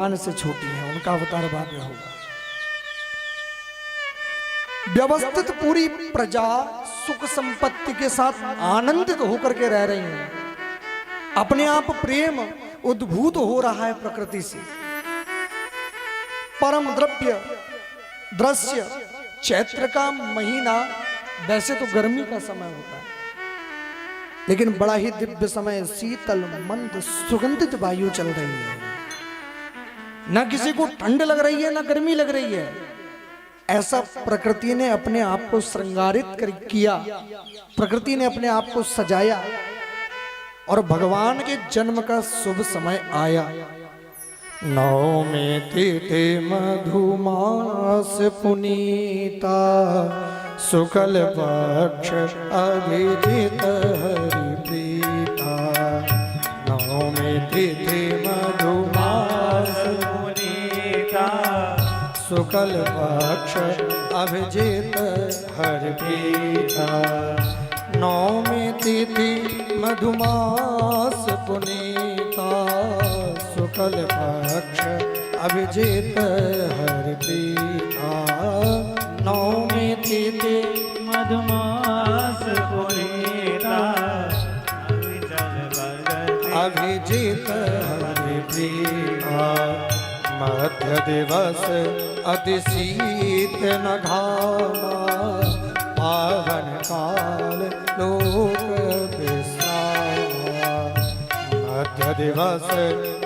से छोटी है, उनका अवतार बाद में होगा। व्यवस्थित पूरी प्रजा सुख संपत्ति के साथ आनंदित होकर के रह रही है। अपने आप प्रेम उद्भूत हो रहा है प्रकृति से। परम द्रव्य दृश्य चैत्र का महीना, वैसे तो गर्मी का समय होता है, लेकिन बड़ा ही दिव्य समय, शीतल मंद सुगंधित वायु चल रही है। न किसी को ठंड लग रही है, न गर्मी लग रही है। ऐसा प्रकृति ने अपने आप को श्रृंगारित किया, प्रकृति ने अपने आप को सजाया और भगवान के जन्म का शुभ समय आया। नवमी तिथि मधुमास पुनीता, शुक्ल पक्ष अभिजित हरि प्रीता। नवमी तिथि मधुमास पुनीता, शुक्ल पक्ष अभिजित हरि प्रीता। नवमी तिथि मधुमास पुनीता, शुक्ल पक्ष अभिजित हरि प्रीता। नवमी तिथि मधुमास पुनीता, अभिजित हरि प्रीता। मध्य दिवस अति शीत न घामा, पावन काल लोक विश्रामा। मध्य दिवस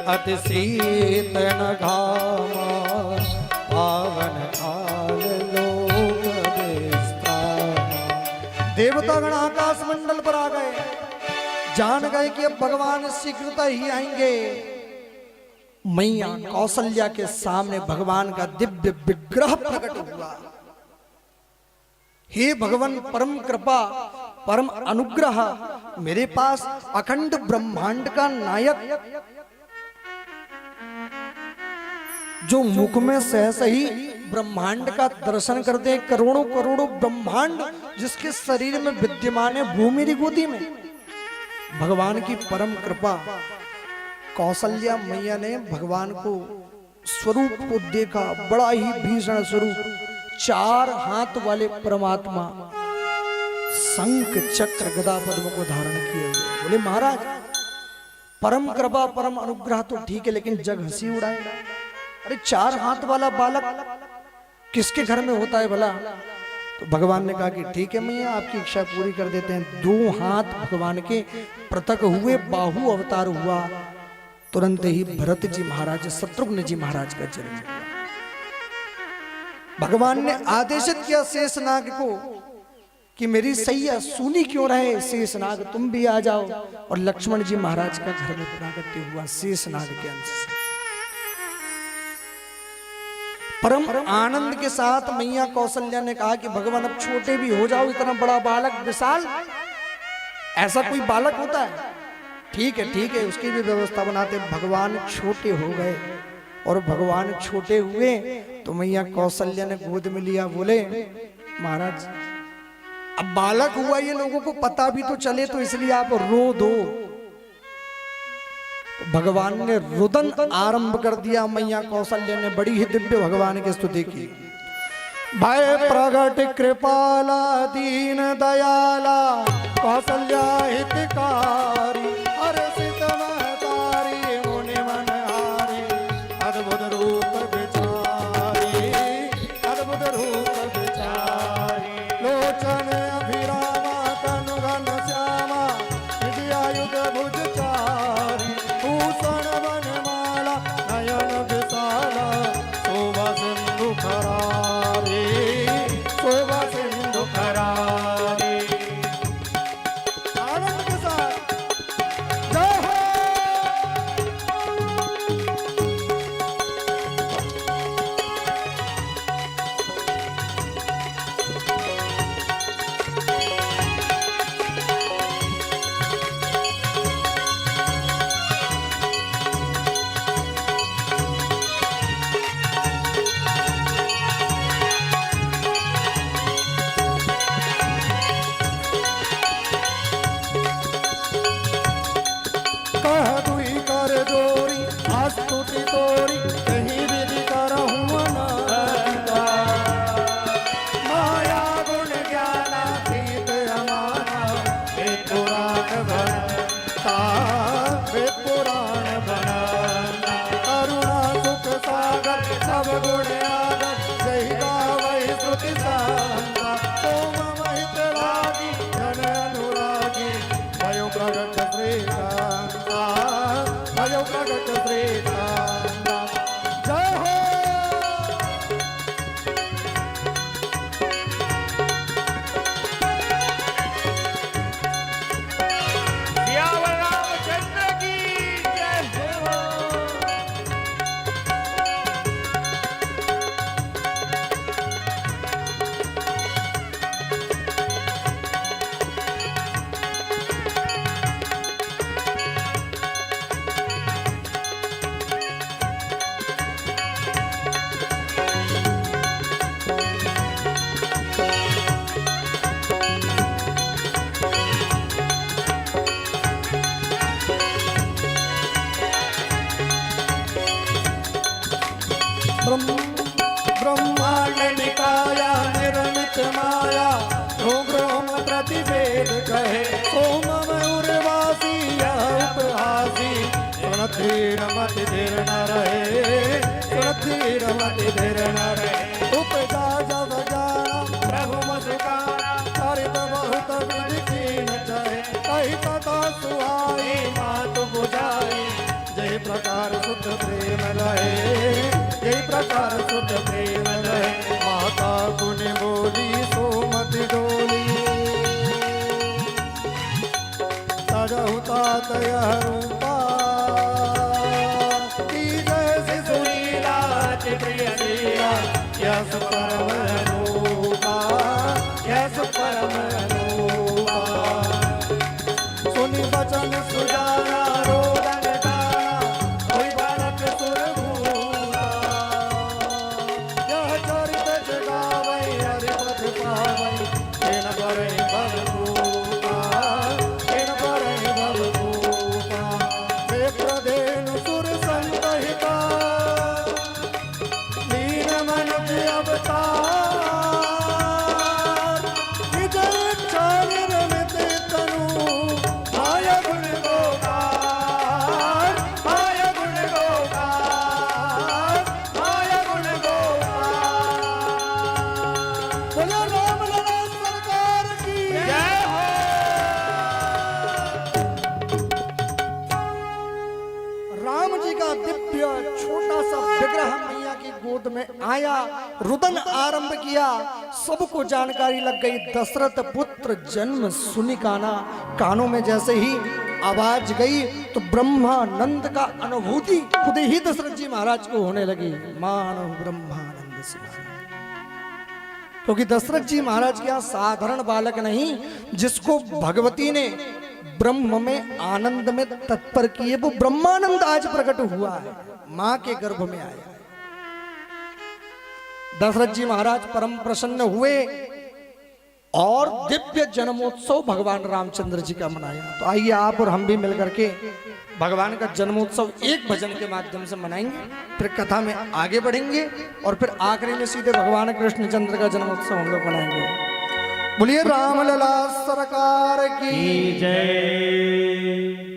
अति शीत न घामा, पावन काल लोक विश्रामा। देवतागण आकाश मंडल पर आ गए, जान गए कि अब भगवान शीघ्रता ही आएंगे। मैया कौशल्या के सामने भगवान का दिव्य विग्रह प्रकट हुआ। हे भगवान परम कृपा परम अनुग्रह, मेरे पास अखंड ब्रह्मांड का नायक, जो मुख में सहसा ही ब्रह्मांड का दर्शन करते हैं, करोड़ों करोड़ों ब्रह्मांड जिसके शरीर में विद्यमान है, वो मेरी गोदी में। भगवान की परम कृपा, कौशल्या मैया ने भगवान को स्वरूप को देखा, बड़ा ही भीषण स्वरूप, 4 हाथ वाले परमात्मा, शंख चक्र गदा पद्म को धारण किए हुए। बोले महाराज परम कृपा परम अनुग्रह तो ठीक है, लेकिन जग हंसी उड़ाएगा। अरे 4 हाथ वाला बालक किसके घर में होता है भला? तो भगवान ने कहा कि ठीक है मैया, आपकी इच्छा पूरी कर देते हैं। 2 हाथ भगवान के पृथक हुए, बाहु अवतार हुआ। तुरंत ही भरत जी महाराज, शत्रुघ्न जी महाराज का जन्म हुआ। भगवान ने आदेशित किया शेषनाग को कि मेरी सैया सूनी क्यों रहे, शेषनाग तुम भी आ जाओ। और लक्ष्मण जी महाराज का घर में प्रागट्य हुआ शेषनाग के अंश से। परम आनंद के साथ मैया कौशल्या ने कहा कि भगवान अब छोटे भी हो जाओ, इतना बड़ा बालक विशाल, ऐसा कोई बालक होता है? ठीक है, उसकी भी व्यवस्था बनाते। भगवान छोटे हो गए और भगवान छोटे हुए तो मैया कौशल्या ने गोद में लिया। बोले महाराज अब बालक हुआ, ये लोगों को पता भी तो चले, तो इसलिए आप रो दो। तो भगवान ने रुदन आरंभ कर दिया। मैया कौशल्या ने बड़ी ही दिव्य भगवान की स्तुति की। भय प्रगट कृपाला दीन दयाला, कौशल्या हितकारी, हर्षित महतारी, मुनि मनहारी, अद्भुत रूप विचारी, अद्भुत रूप विचारी। लोचन अभिरामा तनु घन श्यामा, विद्यायुध भुज चारी, भूषण वनमाला नयन विशाला, शोभा सिंधु खरारी, शोभा सिंधु खरारी। आनंद के साथ जय हो। ब्रह्मांड निकाया निर्मित माया रोम प्रतिवेद कहे सोम मयूरवासी यह उपहासी सुनती रमति धीर न रहे सुनती रमति धीर न रहे उपजा जब जाना प्रभु मुस्काना हरित बहुत विधि कीन चाहे कही तथा सुहाई मातु बुझाई जय प्रकार शुद्ध प्रेम लहे जय प्रकार शुद्ध प्रेम लहे माता पुण्य बोली सोमति डोली तजहुता तय रूपा की जैसी सुनीला अति प्रिय लीला यस परम रूपा यस परम रूपा सुनि वचन सुजाना रोदन गाना कोई बालक सुरभूता यह चरित जगावै हरिपथ पावै तेन बरै भवभूता तेन बरै भवभूता विप्रधेनु सुर संतहिता लीन मनुज अवतार निज इच्छा निर्मित तनु माया गुण गोपाल माया गुण गोपाल माया गुण गोपाल बोलो राम लला सरकार की जय हो। राम जी का दिव्य छोटा सा विग्रह मैया की गोद में आया रुदन आरंभ किया सबको जानकारी लग गई दशरथ पुत्र जन्म सुनि काना कानों में जैसे ही आवाज गई तो ब्रह्मानंद का अनुभूति खुद ही दशरथ जी महाराज को होने लगी मानो ब्रह्मानंद सिवाय क्योंकि दशरथ जी महाराज के यहाँ साधारण बालक नहीं जिसको भगवती ने ब्रह्म में आनंद में तत्पर किए वो ब्रह्मानंद आज प्रकट हुआ है मां के गर्भ में आया है। दशरथ जी महाराज परम प्रसन्न हुए और दिव्य जन्मोत्सव भगवान रामचंद्र जी का मनाया। तो आइए आप और हम भी मिलकर के भगवान का जन्मोत्सव एक भजन के माध्यम से मनाएंगे, फिर कथा में आगे बढ़ेंगे और फिर आखिरी में सीधे भगवान कृष्णचंद्र का जन्मोत्सव हम लोग मनाएंगे। बोलिए राम लला सरकार की जय।